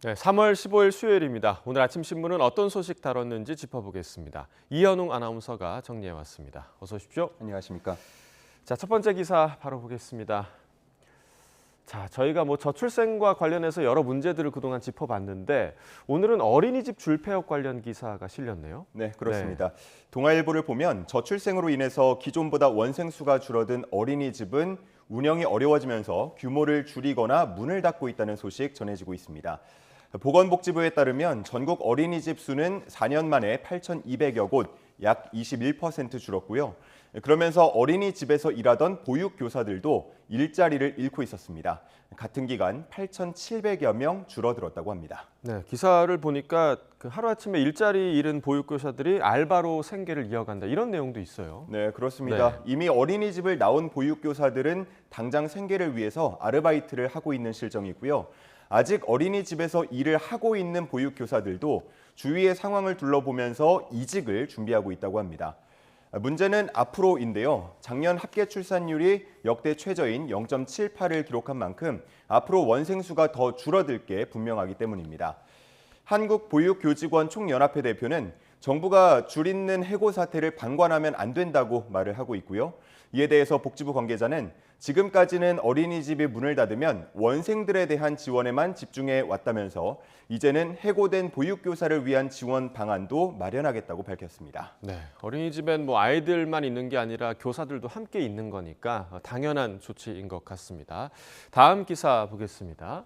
네, 3월 15일 수요일입니다. 오늘 아침 신문은 어떤 소식 다뤘는지 짚어보겠습니다. 이현웅 아나운서가 정리해왔습니다. 어서 오십시오. 안녕하십니까. 자, 첫 번째 기사 바로 보겠습니다. 자, 저희가 저출생과 관련해서 여러 문제들을 그동안 짚어봤는데 오늘은 어린이집 줄폐업 관련 기사가 실렸네요. 네, 그렇습니다. 동아일보를 보면 저출생으로 인해서 기존보다 원생 수가 줄어든 어린이집은 운영이 어려워지면서 규모를 줄이거나 문을 닫고 있다는 소식 전해지고 있습니다. 보건복지부에 따르면 전국 어린이집 수는 4년 만에 8,200여 곳, 약 21% 줄었고요. 그러면서 어린이집에서 일하던 보육교사들도 일자리를 잃고 있었습니다. 같은 기간 8,700여 명 줄어들었다고 합니다. 네, 기사를 보니까 하루아침에 일자리 잃은 보육교사들이 알바로 생계를 이어간다 이런 내용도 있어요. 네, 그렇습니다. 네. 이미 어린이집을 나온 보육교사들은 당장 생계를 위해서 아르바이트를 하고 있는 실정이고요. 아직 어린이집에서 일을 하고 있는 보육교사들도 주위의 상황을 둘러보면서 이직을 준비하고 있다고 합니다. 문제는 앞으로인데요. 작년 합계 출산율이 역대 최저인 0.78을 기록한 만큼 앞으로 원생 수가 더 줄어들 게 분명하기 때문입니다. 한국보육교직원 총연합회 대표는 정부가 줄있는 해고 사태를 방관하면 안 된다고 말을 하고 있고요. 이에 대해서 복지부 관계자는 지금까지는 어린이집이 문을 닫으면 원생들에 대한 지원에만 집중해 왔다면서 이제는 해고된 보육교사를 위한 지원 방안도 마련하겠다고 밝혔습니다. 네, 어린이집엔 아이들만 있는 게 아니라 교사들도 함께 있는 거니까 당연한 조치인 것 같습니다. 다음 기사 보겠습니다.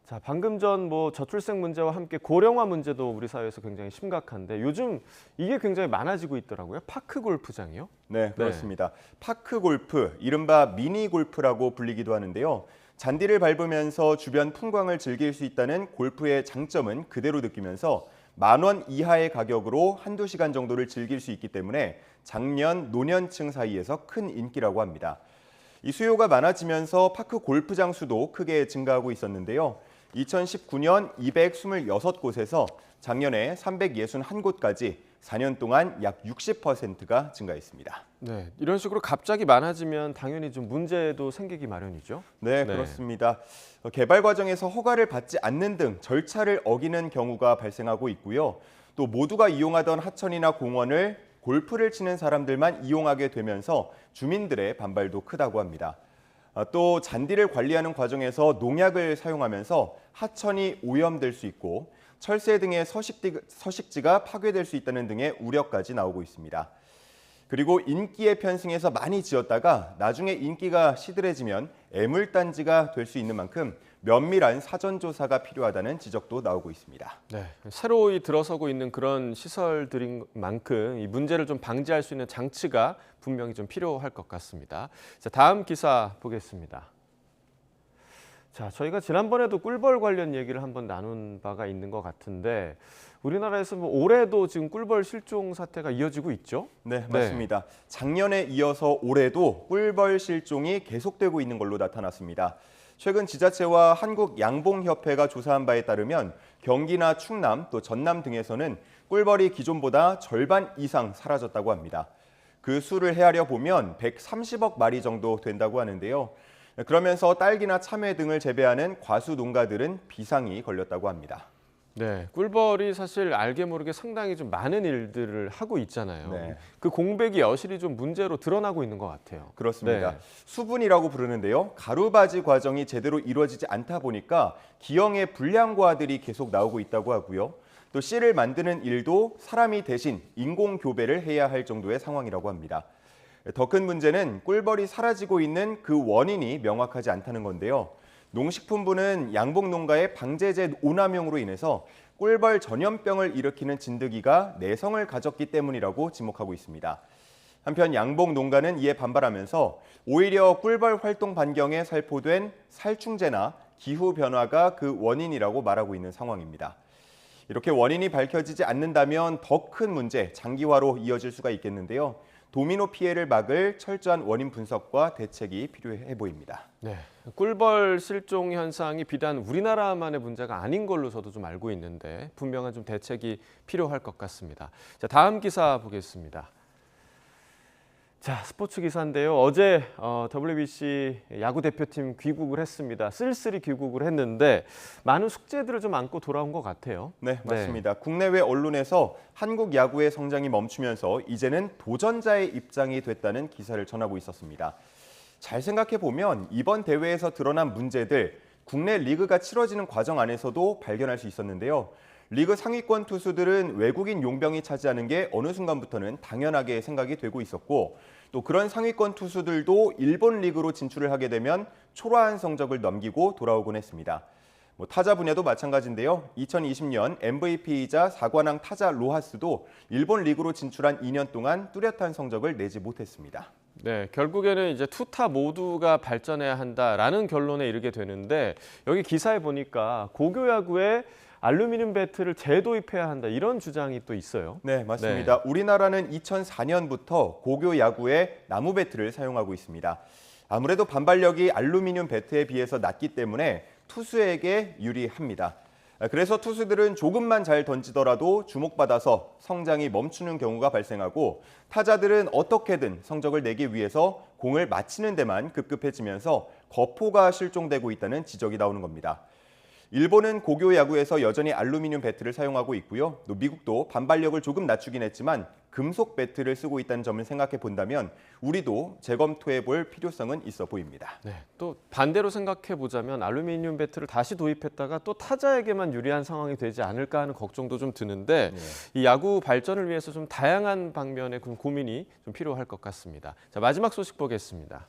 자, 방금 전 저출생 문제와 함께 고령화 문제도 우리 사회에서 굉장히 심각한데 요즘 이게 굉장히 많아지고 있더라고요. 파크 골프장이요? 네, 그렇습니다. 파크 골프, 이른바 미니 골프라고 불리기도 하는데요. 잔디를 밟으면서 주변 풍광을 즐길 수 있다는 골프의 장점은 그대로 느끼면서 10,000원 이하의 가격으로 한두 시간 정도를 즐길 수 있기 때문에 장년, 노년층 사이에서 큰 인기라고 합니다. 이 수요가 많아지면서 파크 골프장 수도 크게 증가하고 있었는데요. 2019년 226곳에서 작년에 361곳까지 4년 동안 약 60%가 증가했습니다. 네, 이런 식으로 갑자기 많아지면 당연히 좀 문제도 생기기 마련이죠. 네, 그렇습니다. 개발 과정에서 허가를 받지 않는 등 절차를 어기는 경우가 발생하고 있고요. 또 모두가 이용하던 하천이나 공원을 골프를 치는 사람들만 이용하게 되면서 주민들의 반발도 크다고 합니다. 또 잔디를 관리하는 과정에서 농약을 사용하면서 하천이 오염될 수 있고 철새 등의 서식지가 파괴될 수 있다는 등의 우려까지 나오고 있습니다. 그리고 인기에 편승해서 많이 지었다가 나중에 인기가 시들해지면 애물단지가 될 수 있는 만큼 면밀한 사전조사가 필요하다는 지적도 나오고 있습니다. 네, 새로 들어서고 있는 그런 시설들인 만큼 이 문제를 좀 방지할 수 있는 장치가 분명히 좀 필요할 것 같습니다. 자, 다음 기사 보겠습니다. 자, 저희가 지난번에도 꿀벌 관련 얘기를 한번 나눈 바가 있는 것 같은데 우리나라에서 올해도 지금 꿀벌 실종 사태가 이어지고 있죠? 네, 맞습니다. 작년에 이어서 올해도 꿀벌 실종이 계속되고 있는 걸로 나타났습니다. 최근 지자체와 한국양봉협회가 조사한 바에 따르면 경기나 충남 또 전남 등에서는 꿀벌이 기존보다 절반 이상 사라졌다고 합니다. 그 수를 헤아려 보면 130억 마리 정도 된다고 하는데요. 그러면서 딸기나 참외 등을 재배하는 과수 농가들은 비상이 걸렸다고 합니다. 네, 꿀벌이 사실 알게 모르게 상당히 좀 많은 일들을 하고 있잖아요. 네. 그 공백이 여실히 좀 문제로 드러나고 있는 것 같아요. 그렇습니다. 네. 수분이라고 부르는데요. 가루바지 과정이 제대로 이루어지지 않다 보니까 기형의 불량과들이 계속 나오고 있다고 하고요. 또 씨를 만드는 일도 사람이 대신 인공 교배를 해야 할 정도의 상황이라고 합니다. 더 큰 문제는 꿀벌이 사라지고 있는 그 원인이 명확하지 않다는 건데요. 농식품부는 양봉농가의 방제제 오남용으로 인해서 꿀벌 전염병을 일으키는 진드기가 내성을 가졌기 때문이라고 지목하고 있습니다. 한편 양봉농가는 이에 반발하면서 오히려 꿀벌 활동 반경에 살포된 살충제나 기후변화가 그 원인이라고 말하고 있는 상황입니다. 이렇게 원인이 밝혀지지 않는다면 더 큰 문제, 장기화로 이어질 수가 있겠는데요. 도미노 피해를 막을 철저한 원인 분석과 대책이 필요해 보입니다. 네, 꿀벌 실종 현상이 비단 우리나라만의 문제가 아닌 걸로 저도 좀 알고 있는데 분명한 좀 대책이 필요할 것 같습니다. 자, 다음 기사 보겠습니다. 자, 스포츠 기사인데요. 어제 WBC 야구 대표팀 귀국을 했습니다. 쓸쓸히 귀국을 했는데 많은 숙제들을 좀 안고 돌아온 것 같아요. 네, 맞습니다. 국내외 언론에서 한국 야구의 성장이 멈추면서 이제는 도전자의 입장이 됐다는 기사를 전하고 있었습니다. 잘 생각해 보면 이번 대회에서 드러난 문제들 국내 리그가 치러지는 과정 안에서도 발견할 수 있었는데요. 리그 상위권 투수들은 외국인 용병이 차지하는 게 어느 순간부터는 당연하게 생각이 되고 있었고 또 그런 상위권 투수들도 일본 리그로 진출을 하게 되면 초라한 성적을 넘기고 돌아오곤 했습니다. 타자 분야도 마찬가지인데요. 2020년 MVP이자 4관왕 타자 로하스도 일본 리그로 진출한 2년 동안 뚜렷한 성적을 내지 못했습니다. 네, 결국에는 이제 투타 모두가 발전해야 한다라는 결론에 이르게 되는데 여기 기사에 보니까 고교 야구에 알루미늄 배트를 재도입해야 한다 이런 주장이 또 있어요. 네, 맞습니다. 우리나라는 2004년부터 고교 야구에 나무 배트를 사용하고 있습니다. 아무래도 반발력이 알루미늄 배트에 비해서 낮기 때문에 투수에게 유리합니다. 그래서 투수들은 조금만 잘 던지더라도 주목받아서 성장이 멈추는 경우가 발생하고 타자들은 어떻게든 성적을 내기 위해서 공을 맞히는 데만 급급해지면서 거포가 실종되고 있다는 지적이 나오는 겁니다. 일본은 고교 야구에서 여전히 알루미늄 배트를 사용하고 있고요. 또 미국도 반발력을 조금 낮추긴 했지만 금속 배트를 쓰고 있다는 점을 생각해 본다면 우리도 재검토해 볼 필요성은 있어 보입니다. 네, 또 반대로 생각해 보자면 알루미늄 배트를 다시 도입했다가 또 타자에게만 유리한 상황이 되지 않을까 하는 걱정도 좀 드는데 이 야구 발전을 위해서 좀 다양한 방면의 고민이 좀 필요할 것 같습니다. 자, 마지막 소식 보겠습니다.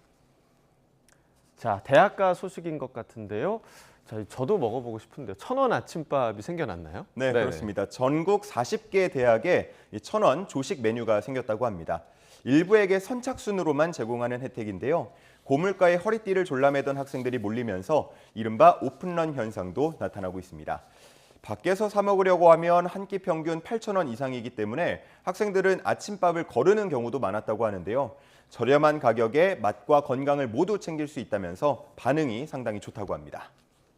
자, 대학가 소식인 것 같은데요. 자, 저도 먹어보고 싶은데요. 1,000원 아침밥이 생겨났나요? 네, 그렇습니다. 전국 40개 대학에 1,000원 조식 메뉴가 생겼다고 합니다. 일부에게 선착순으로만 제공하는 혜택인데요. 고물가에 허리띠를 졸라매던 학생들이 몰리면서 이른바 오픈런 현상도 나타나고 있습니다. 밖에서 사 먹으려고 하면 한 끼 평균 8,000원 이상이기 때문에 학생들은 아침밥을 거르는 경우도 많았다고 하는데요. 저렴한 가격에 맛과 건강을 모두 챙길 수 있다면서 반응이 상당히 좋다고 합니다.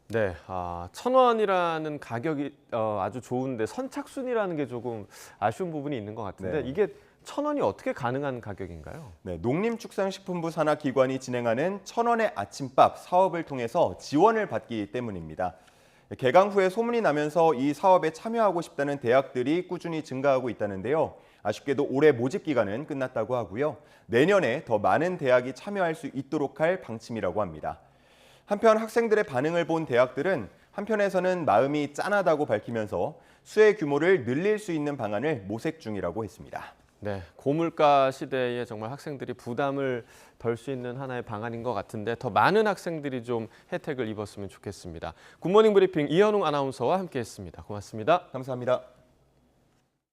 네, 1,000원이라는 가격이 아주 좋은데 선착순이라는 게 조금 아쉬운 부분이 있는 것 같은데 네. 이게 1,000원이 어떻게 가능한 가격인가요? 네, 농림축산식품부 산하 기관이 진행하는 1,000원의 아침밥 사업을 통해서 지원을 받기 때문입니다. 개강 후에 소문이 나면서 이 사업에 참여하고 싶다는 대학들이 꾸준히 증가하고 있다는데요. 아쉽게도 올해 모집 기간은 끝났다고 하고요. 내년에 더 많은 대학이 참여할 수 있도록 할 방침이라고 합니다. 한편 학생들의 반응을 본 대학들은 한편에서는 마음이 짠하다고 밝히면서 수혜 규모를 늘릴 수 있는 방안을 모색 중이라고 했습니다. 네, 고물가 시대에 정말 학생들이 부담을 덜 수 있는 하나의 방안인 것 같은데 더 많은 학생들이 좀 혜택을 입었으면 좋겠습니다. 굿모닝 브리핑 이현웅 아나운서와 함께했습니다. 고맙습니다. 감사합니다.